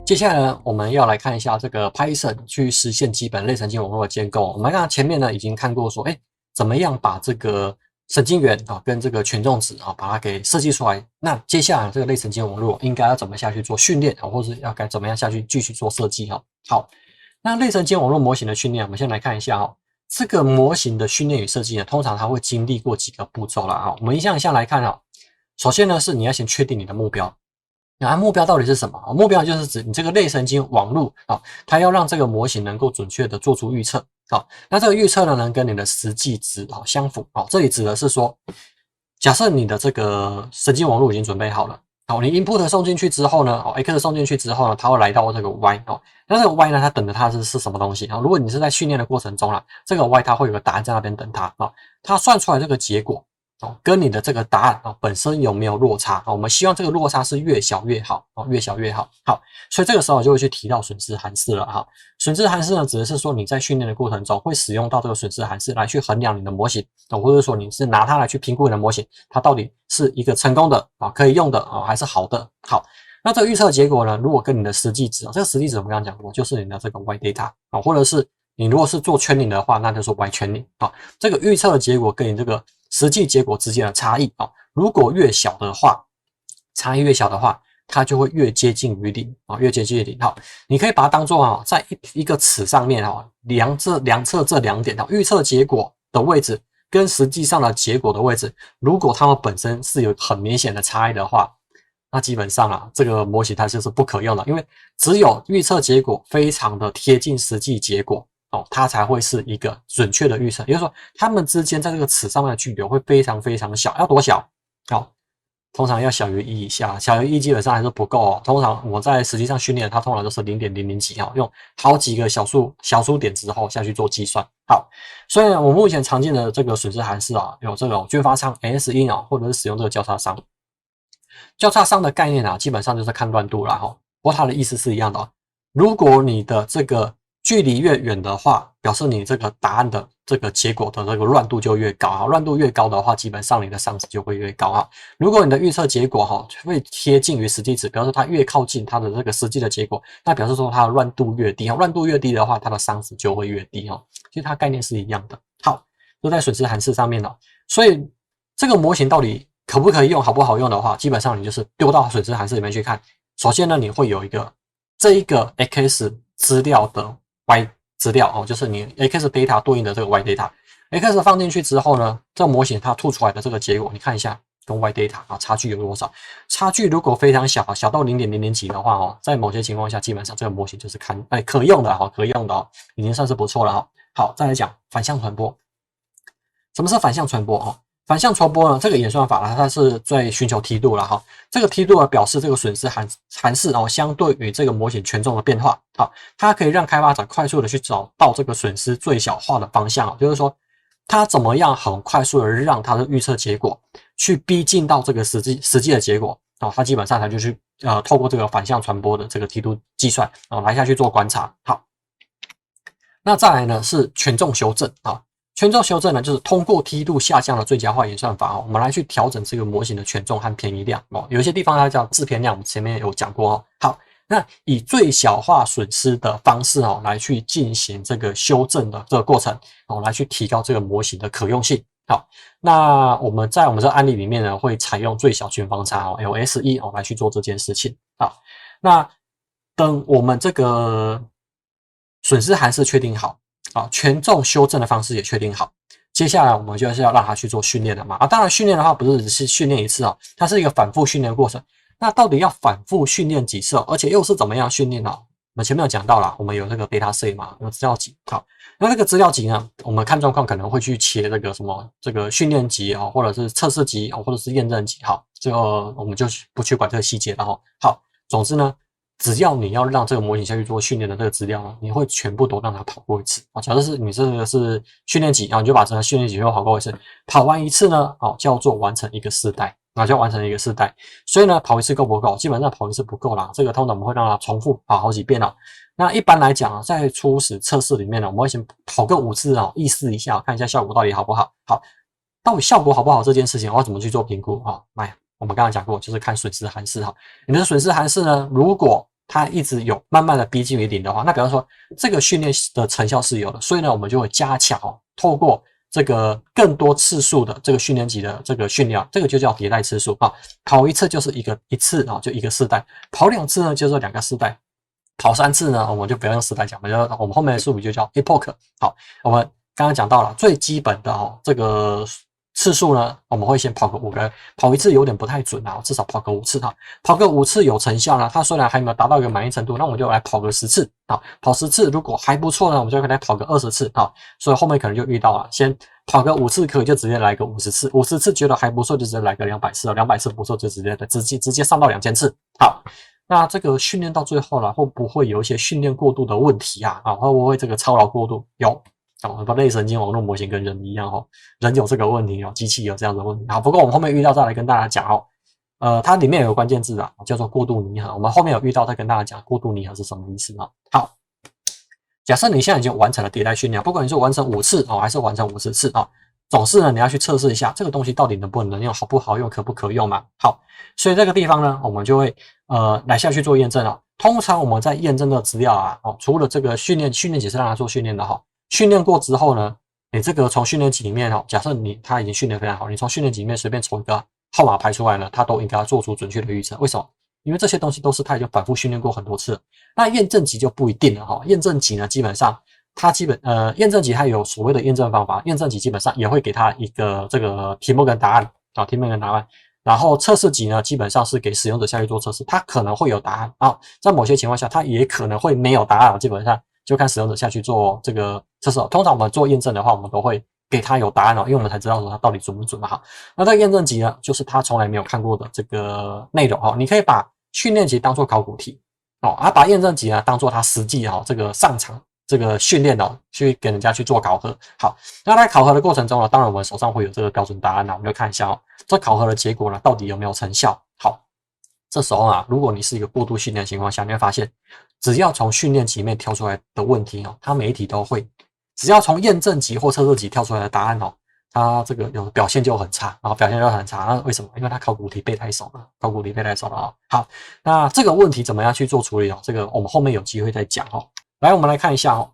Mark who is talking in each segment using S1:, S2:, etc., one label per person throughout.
S1: 接下来呢，我们要来看一下这个 Python 去实现基本类神经网络的建构。我们刚刚前面呢已经看过说，怎么样把这个神经元跟这个权重值把它给设计出来。那接下来这个类神经网络应该要怎么下去做训练或者是要该怎么样下去继续做设计好，那类神经网络模型的训练，我们先来看一下这个模型的训练与设计呢，通常它会经历过几个步骤啦我们一项一项来看首先呢是你要先确定你的目标。那目标到底是什么？目标就是指你这个类神经网络它要让这个模型能够准确的做出预测那这个预测呢能跟你的实际值相符这里指的是说，假设你的这个神经网络已经准备好了你 input 送进去之后呢，x 送进去之后呢，它会来到这个 y 那这个 y 呢，它等着它是什么东西如果你是在训练的过程中这个 y 它会有个答案在那边等它它算出来这个结果跟你的这个答案本身有没有落差我们希望这个落差是越小越好越小越好。好，所以这个时候就会去提到损失函数了损失函数呢，指的是说你在训练的过程中会使用到这个损失函数来去衡量你的模型或者说你是拿它来去评估你的模型，它到底是一个成功的可以用的还是好的。好，那这个预测结果呢，如果跟你的实际值这个实际值我们刚刚讲过，就是你的这个 y data 或者是你如果是做training的话，那就是 y training这个预测的结果跟你这个实际结果之间的差异如果越小的话，差异越小的话，它就会越接近于零越接近于零。好，你可以把它当做在一个尺上面量测这两点预测结果的位置跟实际上的结果的位置，如果它们本身是有很明显的差异的话，那基本上这个模型它就是不可用的，因为只有预测结果非常的贴近实际结果它才会是一个准确的预测，也就是说，它们之间在这个尺上面的距离会非常非常小，要多小？通常要小于1以下，小于1基本上还是不够通常我在实际上训练，它通常都是0.00几用好几个小数点之后下去做计算。好，所以我目前常见的这个损失函数有这种均发商 NS 或者是使用这个交叉商。交叉商的概念基本上就是看乱度啦不过它的意思是一样的如果你的这个距离越远的话，表示你这个答案的这个结果的这个乱度就越高乱度越高的话，基本上你的商值就会越高如果你的预测结果会贴近于实际值，表示它越靠近它的这个实际的结果，那表示说它的乱度越低乱度越低的话，它的商值就会越低其实它概念是一样的。好，都在损失函数上面所以这个模型到底可不可以用好不好用的话，基本上你就是丢到损失函数里面去看。首先呢，你会有这一个 x 资料的 y 资料就是你 x data 对应的这个 y data。x 放进去之后呢，这个模型它吐出来的这个结果，你看一下跟 y data 差距有多少？差距如果非常小小到0.00几的话在某些情况下，基本上这个模型就是可用的可用的已经算是不错了好，再来讲反向传播。什么是反向传播反向传播呢，这个演算法它是在寻求梯度了这个梯度表示这个损失函数相对于这个模型权重的变化它可以让开发者快速的去找到这个损失最小化的方向就是说它怎么样很快速的让它的预测结果去逼近到这个实际的结果它基本上它就去透过这个反向传播的这个梯度计算来下去做观察。好，那再来呢是权重修正权重修正呢，就是通过梯度下降的最佳化演算法我们来去调整这个模型的权重和偏移量有一些地方它叫自偏量，我们前面有讲过好，那以最小化损失的方式来去进行这个修正的这个过程来去提高这个模型的可用性。好，那我们在我们这个案例里面呢，会采用最小均方差LSE来去做这件事情。好，那等我们这个损失函数确定好权重修正的方式也确定好，接下来我们就是要让它去做训练的嘛当然训练的话不是只是训练一次它是一个反复训练的过程。那到底要反复训练几次而且又是怎么样训练我们前面有讲到了，我们有这个 data set 嘛，有资料集。好，那这个资料集呢，我们看状况可能会去切这个什么这个训练集或者是测试集或者是验证集。好，这个我们就不去管这个细节了好，总之呢，只要你要让这个模型下去做训练的这个资料你会全部都让它跑过一次假设是你这个是训练集你就把整个训练集又跑过一次，跑完一次呢叫做完成一个世代就完成一个世代。所以呢，跑一次够不够？基本上跑一次不够啦，这个通常我们会让它重复跑好几遍那一般来讲在初始测试里面呢，我们会先跑个5次意试一下，看一下效果到底好不好。好，到底效果好不好这件事情我要怎么去做评估来，我们刚刚讲过，就是看损失函数你的损失函数呢，如果它一直有慢慢的逼近于零的话，那比方说这个训练的成效是有的，所以呢，我们就会加强透过这个更多次数的这个训练集的这个训练，这个就叫迭代次数啊。跑一次就是一次啊，就一个世代；跑2次呢，就是2个世代；跑3次呢，我们就不要用世代讲，我们后面的术语就叫 epoch。好，我们刚刚讲到了最基本的这个次数呢，我们会先跑个5个，跑一次有点不太准啊，至少跑个5次哈，跑个5次有成效呢，它虽然还没有达到一个满意程度，那我们就来跑个10次啊，跑10次如果还不错呢，我们就可以来跑个20次啊，所以后面可能就遇到了，先跑个5次可以就直接来个50次，50次觉得还不错就直接来个200次，200次不错就直接上到2000次，好。那这个训练到最后了，会不会有一些训练过度的问题啊？会不会这个操劳过度？有。类神经网络模型跟人一样人有这个问题机器有这样的问题。好，不过我们后面遇到再来跟大家讲它里面有个关键字啊，叫做过度拟合。我们后面有遇到再跟大家讲过度拟合是什么意思啊？好，假设你现在已经完成了迭代训练，不管你是完成5次还是完成50次总是呢你要去测试一下这个东西到底能不能用，好不好用，可不可用嘛？好，所以这个地方呢，我们就会来下去做验证通常我们在验证的资料除了这个训练集是让它做训练的训练过之后呢，你这个从训练集里面假设他已经训练非常好，你从训练集里面随便抽一个号码排出来呢，它都应该要做出准确的预测。为什么？因为这些东西都是他已经反复训练过很多次了。那验证集就不一定了验证集呢，基本上它验证集它有所谓的验证方法，验证集基本上也会给它一个这个题目跟答案题目跟答案。然后测试集呢，基本上是给使用者下去做测试，它可能会有答案在某些情况下它也可能会没有答案基本上就看使用者下去做这个测试通常我们做验证的话，我们都会给他有答案因为我们才知道说它到底准不准嘛。好，那这个验证集呢，就是他从来没有看过的这个内容你可以把训练集当做考古题把验证集呢当做他实际这个上场这个训练去给人家去做考核。好，那在考核的过程中呢，当然我们手上会有这个标准答案我们就看一下这考核的结果呢到底有没有成效。好，这时候如果你是一个过度训练的情况下，你会发现只要从训练集里面挑出来的问题它每一题都会，只要从验证集或测试集跳出来的答案它这个有表现就很差，表现就很差。那为什么？因为它考古题背太熟了，好，那这个问题怎么样去做处理这个我们后面有机会再讲来，我们来看一下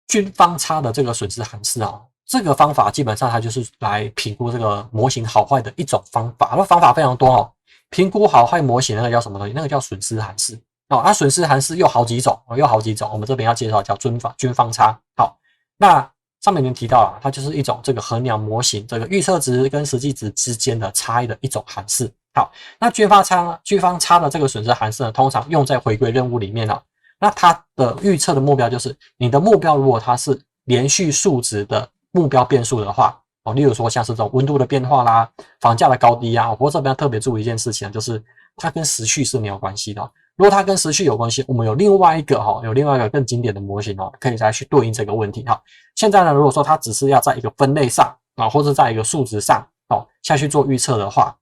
S1: 均方差的这个损失函数这个方法基本上它就是来评估这个模型好坏的一种方法，那方法非常多评估好坏模型那个叫什么东西？那个叫损失函数损失函数又好几种，我们这边要介绍叫均方差。好，那上面已经提到了，它就是一种这个衡量模型这个预测值跟实际值之间的差异的一种函数。好，那均方差的这个损失函数呢，通常用在回归任务里面那它的预测的目标就是你的目标如果它是连续数值的目标变数的话例如说像是这种温度的变化啦、房价的高低不过这边要特别注意一件事情就是它跟时序是没有关系的如果它跟时序有关系，我们有另外一个更经典的模型可以再去对应这个问题现在呢，如果说它只是要在一个分类上或者在一个数值上下去做预测的话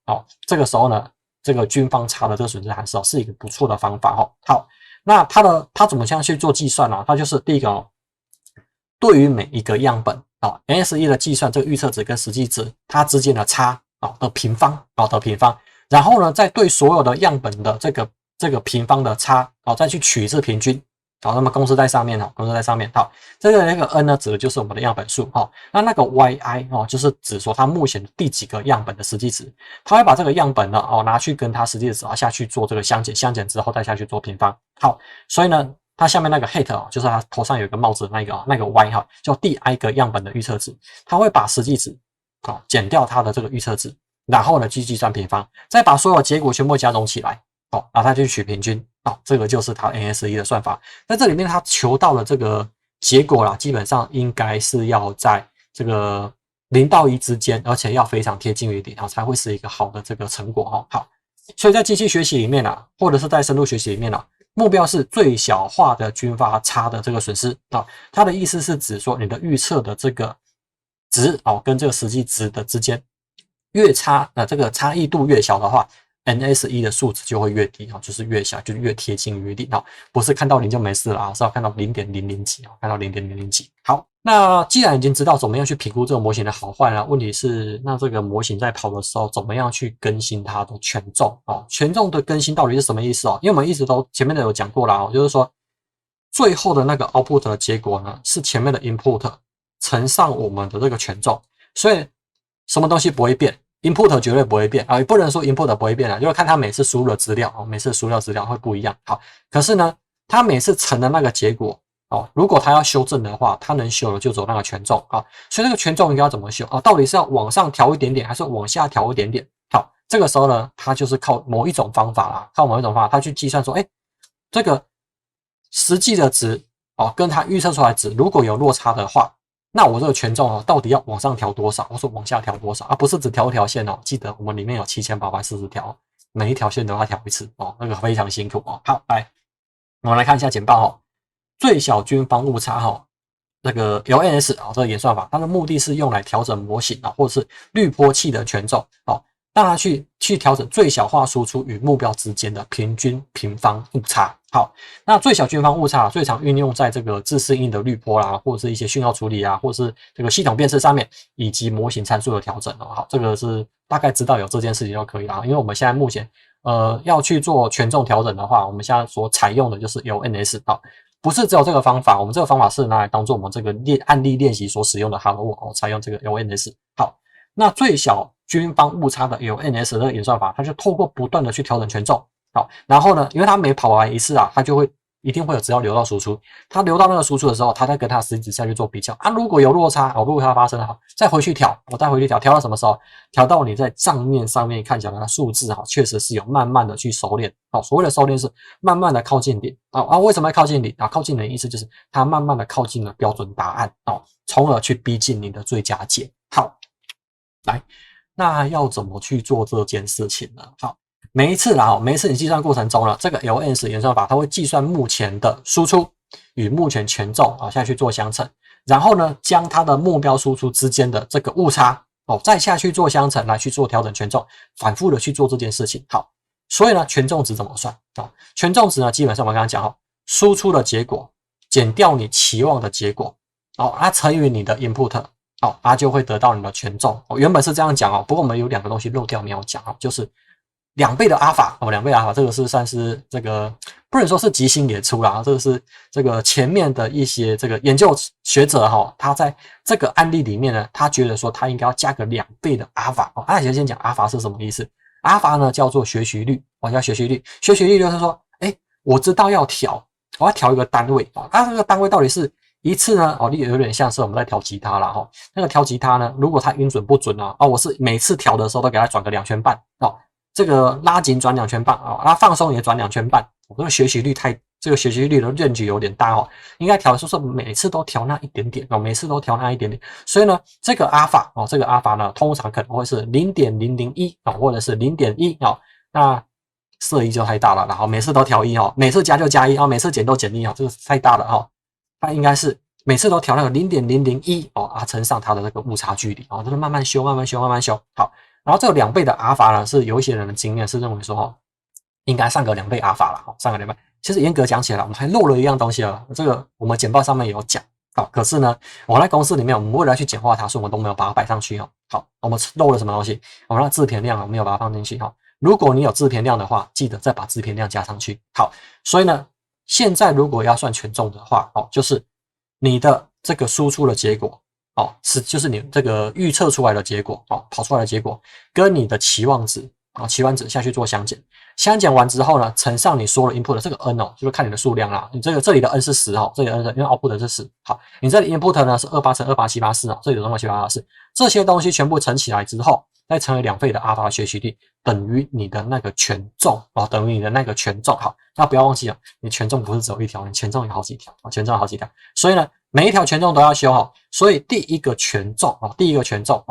S1: 这个时候呢，这个均方差的这个损失函数是一个不错的方法好，那它怎么样去做计算呢？它就是第一个对于每一个样本NSE 的计算这个预测值跟实际值它之间的差的平方然后呢，再对所有的样本的这个平方的差再去取一次平均那么公式在上面好，这个那个 n 呢指的就是我们的样本数那个 yi 就是指说它目前第几个样本的实际值，它会把这个样本呢拿去跟它实际值下去做这个相减之后再下去做平方。好，所以呢它下面那个 hat 就是它头上有一个帽子的那个 y 就第 i 个样本的预测值，它会把实际值减掉它的这个预测值，然后呢去计算平方，再把所有结果全部加总起来然后它去取平均这个就是它 NSE 的算法。在这里面它求到了这个结果啦，基本上应该是要在这个0到1之间，而且要非常贴近于0才会是一个好的这个成果好，所以在机器学习里面或者是在深度学习里面目标是最小化的均方差的这个损失它的意思是指说你的预测的这个值跟这个实际值的之间越差这个差异度越小的话， NSE 的数值就会越低啊，就是越小，就是越贴近于零啊，不是看到0就没事了啊，是要看到0.00几啊，看到0.00几。好，那既然已经知道怎么样去评估这个模型的好坏了，问题是那这个模型在跑的时候怎么样去更新它的权重啊？权重的更新到底是什么意思哦？因为我们一直都前面的有讲过啦，就是说最后的那个 output 的结果呢是前面的 input 乘上我们的这个权重，所以什么东西不会变？Input 绝对不会变啊，也不能说 Input 不会变啊，就是看它每次输入的资料哦，每次输入的资料会不一样。好，可是呢，它每次乘的那个结果哦，如果它要修正的话，它能修的就走那个权重啊，所以那个权重应该要怎么修啊？到底是要往上调一点点，还是往下调一点点？好，这个时候呢，它就是靠某一种方法啦，靠某一种方法，它去计算说，哎，这个实际的值哦，跟它预测出来的值如果有落差的话。那我这个权重哦，到底要往上调多少？我说往下调多少啊？不是只调一条线哦，记得我们里面有7840条，每一条线都要调一次哦，那个非常辛苦哦。好，来，我们来看一下简报哦，最小均方误差哈，那个 LNS 啊，这个演算法，它的目的是用来调整模型啊，或者是滤波器的权重哦，让它去调整最小化输出与目标之间的平均平方误差。好，那最小均方误差最常运用在这个自适应的滤波啦，或者是一些讯号处理啊，或者是这个系统辨识上面，以及模型参数的调整哦。好，这个是大概知道有这件事情就可以了，因为我们现在目前要去做权重调整的话，我们现在所采用的就是 LNS 啊，不是只有这个方法，我们这个方法是拿来当做我们这个案例练习所使用的 Hello World 采用这个 LNS。好，那最小均方误差的 LNS 的演算法，它就透过不断的去调整权重。好，然后呢，因为它每跑完一次啊，它就会一定会有资料流到输出，它流到那个输出的时候，它再跟它实际值下去做比较啊，如果有落差哦，如果它发生了，再回去调，我再回去调，调到什么时候？调到你在账面上面看起来它数字哈，确实是有慢慢的去收敛。好，所谓的收敛是慢慢的靠近零啊，为什么要靠近零啊？靠近零的意思就是它慢慢的靠近了标准答案哦，从而去逼近你的最佳解。好，来，那要怎么去做这件事情呢？好。每一次你计算过程中呢，这个 LNS 演算法它会计算目前的输出与目前权重啊下去做相乘，然后呢将它的目标输出之间的这个误差哦再下去做相乘来去做调整权重，反复的去做这件事情。好，所以呢权重值怎么算啊？权重值呢基本上我刚刚讲输出的结果减掉你期望的结果哦，它乘以你的 input 哦，它就会得到你的权重哦。原本是这样讲哦，不过我们有两个东西漏掉没有讲哦，就是2倍的阿法哦，2倍阿法这个是算是这个不能说是即兴演出啦，这个是这个前面的一些这个研究学者哈，他在这个案例里面呢，他觉得说他应该要加个2倍的阿法哦。先讲阿法是什么意思？阿法呢叫做学习率，叫学习率。学习率就是说，我知道要调，我要调一个单位啊，这个单位到底是一次呢？哦，有点像是我们在调吉他啦哈。那个调吉他呢，如果它音准不准啊，我是每次调的时候都给它转个2圈半哦。这个拉紧转2圈半啊，那放松也转2圈半。我这个学习率这个学习率的range有点大哦，应该调的是每次都调那一点点哦，每次都调那一点点。所以呢，这个阿法哦，这个阿法呢，通常可能会是0.001啊，或者是0.1啊。那设1就太大了，然后每次都调1哦，每次加就加1啊，每次减都减1哦，这个太大了哈。它应该是每次都调那个0.001哦啊，乘上它的那个误差距离啊，就是慢慢修，慢慢修，慢慢修。好。然后这个2倍的阿法呢，是有一些人的经验是认为说，应该上个2倍阿法了，上个2倍。其实严格讲起来，我们还漏了一样东西啊，这个我们简报上面有讲，可是呢，我在公司里面，我们为了去简化它，所以我们都没有把它摆上去哦。好，我们漏了什么东西？我们的制片量我没有把它放进去哈。如果你有制片量的话，记得再把制片量加上去。好，所以呢，现在如果要算权重的话，就是你的这个输出的结果。就是你这个预测出来的结果跑出来的结果跟你的期望值期望值下去做相减，相减完之后呢，乘上你说了 input 的这个 n 就是看你的数量啦。你这里的 n 是10这里的 n 因为 output 是10，好，你这里 input 呢是28乘28784这里的28784，这些东西全部乘起来之后，再乘以2倍的阿法学习率，等于你的那个权重等于你的那个权重。好，那不要忘记了，你权重不是只有一条，你权重有好几条权重有好几条，所以呢，每一条权重都要修好。所以第一个权重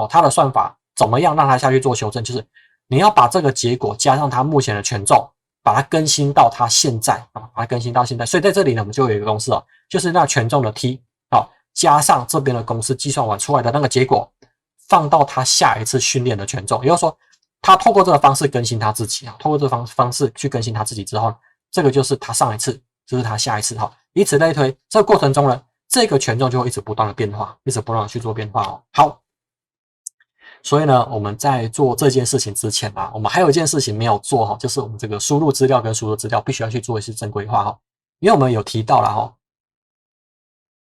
S1: 它的算法怎么样让它下去做修正？就是你要把这个结果加上它目前的权重，把它更新到它现在把它更新到现在。所以在这里呢，我们就有一个公式就是那权重的 t 加上这边的公式计算完出来的那个结果，放到它下一次训练的权重。也就是说，他透过这个方式更新他自己啊，透过这个方式去更新他自己之后，这个就是他上一次，这是他下一次哈，以此类推。这个过程中呢，这个权重就会一直不断的变化，一直不断的去做变化哦。好，所以呢，我们在做这件事情之前啊，我们还有一件事情没有做哈，就是我们这个输入资料跟输入资料必须要去做一次正规化哈，因为我们有提到了哈。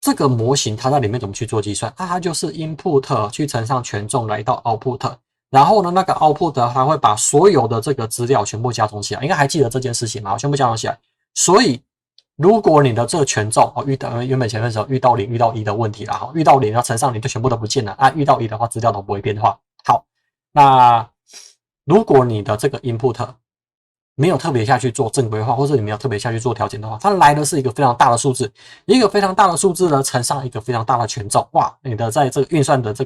S1: 这个模型它在里面怎么去做计算？它就是 input 去乘上权重来到 output， 然后呢，那个 output 它会把所有的这个资料全部加总起来，应该还记得这件事情吗？全部加总起来。所以如果你的这个权重遇到原本前面的时候遇到0、遇到1的问题啦，遇到0要乘上0就全部都不见了啊，遇到1的话资料都不会变化。好，那如果你的这个 input 没有特别下去做正规化，或者你没有特别下去做调整的话，它来的是一个非常大的数字，一个非常大的数字呢乘上一个非常大的权重，哇，你的在这个运算的这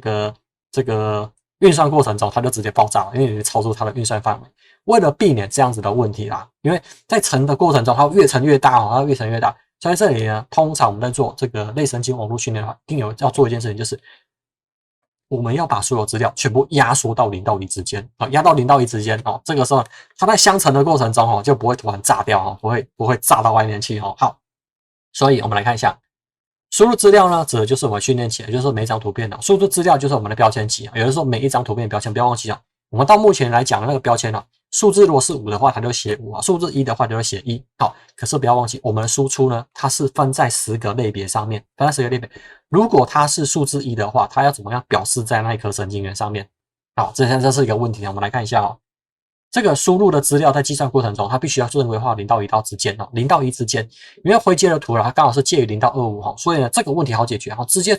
S1: 个运算过程中，它就直接爆炸了，因为你超出它的运算范围。为了避免这样子的问题啦，因为在乘的过程中，它会越乘越大哦，它会越乘越大。所以这里呢，通常我们在做这个类神经网络训练的话，一定有要做一件事情，就是我们要把所有资料全部压缩到0到1之间啊，压到0到1之间哦。这个时候它在相乘的过程中哦，就不会突然炸掉哦，不会炸到外面去哦。好，所以我们来看一下，输入资料呢，指的就是我们训练集，也就是每一张图片的输入资料就是我们的标签集啊。有的时候每一张图片的标签不要忘记啊。我们到目前来讲的那个标签呢，数字如果是5的话，它就写5啊；数字1的话，就会写1。好，可是不要忘记，我们的输出呢，它是分在10个类别上面，分在10个类别。如果它是数字1的话，它要怎么样表示在那一颗神经元上面？好，这是一个问题，我们来看一下哦。这个输入的资料在计算过程中，它必须要正规化0到1之间哦，0到1之间，因为灰阶的图它刚好是介于0到25哈，所以呢这个问题好解决，直接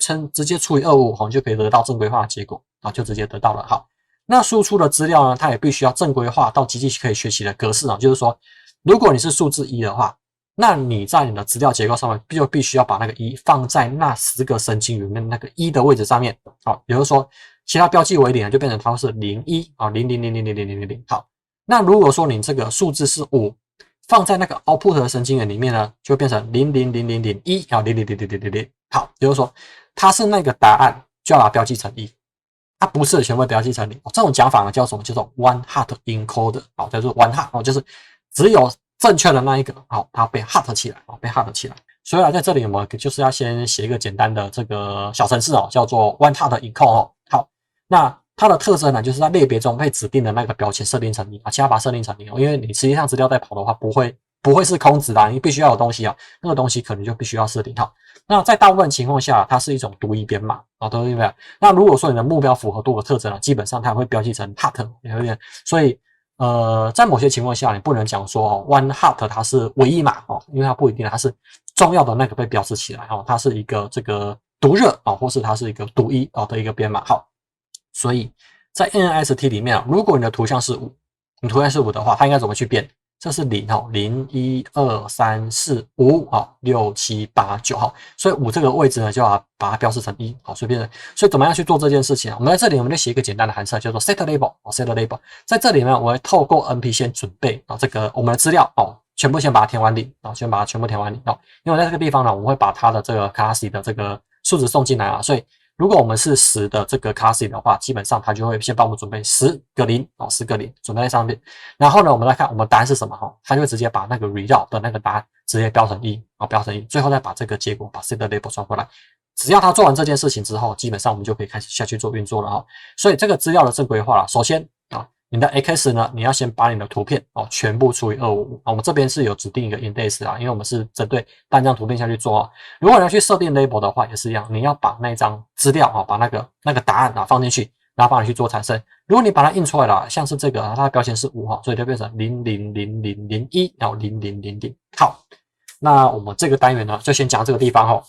S1: 除以25哈，就可以得到正规化的结果啊，就直接得到了。好，那输出的资料呢，它也必须要正规化到机器可以学习的格式啊，就是说，如果你是数字1的话，那你在你的资料结构上面就必须要把那个1放在那10个神经元的那个1的位置上面，好，也就是说，其他标记为0就变成它是01啊，0000000000。好。那如果说你这个数字是5，放在那个 output 的神经元里面呢，就会变成000001啊，000000。好，也就是说它是那个答案，就要把它标记成1，它不是全部标记成0。这种讲法呢叫什么？叫做 one hot encode。好，叫做 one hot 哦，就是只有正确的那一个，好，它被 hot 起来，被 hot 起来。所以啊，在这里我们就是要先写一个简单的这个小程式哦，叫做 one hot encode 哦。好，那它的特征呢，就是在类别中被指定的那个标签设定成1啊，其他把它设定成0哦，因为你实际上资料在跑的话，不会是空值的，你必须要有东西啊，那个东西可能就必须要设定好。那在大部分情况下，它是一种独一编码啊，独一编码。那如果说你的目标符合多个特征呢，基本上它会标记成 hot， 有点，所以在某些情况下，你不能讲说one hot 它是唯一码哦，因为它不一定，它是重要的那个被标示起来哦，它是一个这个独热啊，或是它是一个独一啊的一个编码。好。所以在 NNST 里面如果你的图像是5，你图像是5的话，它应该怎么去变？这是0哈，0、1、2、3、4、5啊，6、7、8、9号，所以5这个位置呢，就要把它标示成1，好，随便的。所以怎么样去做这件事情啊？我们在这里我们就写一个简单的函数，叫做 set label，set label。在这里呢，我会透过 NP 先准备啊这个我们的资料哦，全部先把它填完0啊，先把它全部填完0哦，因为在这个地方呢，我们会把它的这个 class 的这个数值送进来啊，所以。如果我们是10的这个 class 的话，基本上它就会先帮我们准备10个0哦，10个0准备在上面。然后呢，我们来看我们答案是什么哈，它就会直接把那个 result 的那个答案直接标成1啊，标成1，最后再把这个结果把 set label 传回来。只要它做完这件事情之后，基本上我们就可以开始下去做运作了哈。所以这个资料的正规化了，首先啊。你的 x 呢，你要先把你的图片哦全部除以255。我们这边是有指定一个 index 啦，因为我们是针对单张图片下去做哦。如果你要去设定 label 的话，也是一样，你要把那一张资料把那个答案放进去，然后帮你去做产生。如果你把它印出来了，像是这个它的标签是5所以就变成000001，然后0000。好，那我们这个单元呢就先讲这个地方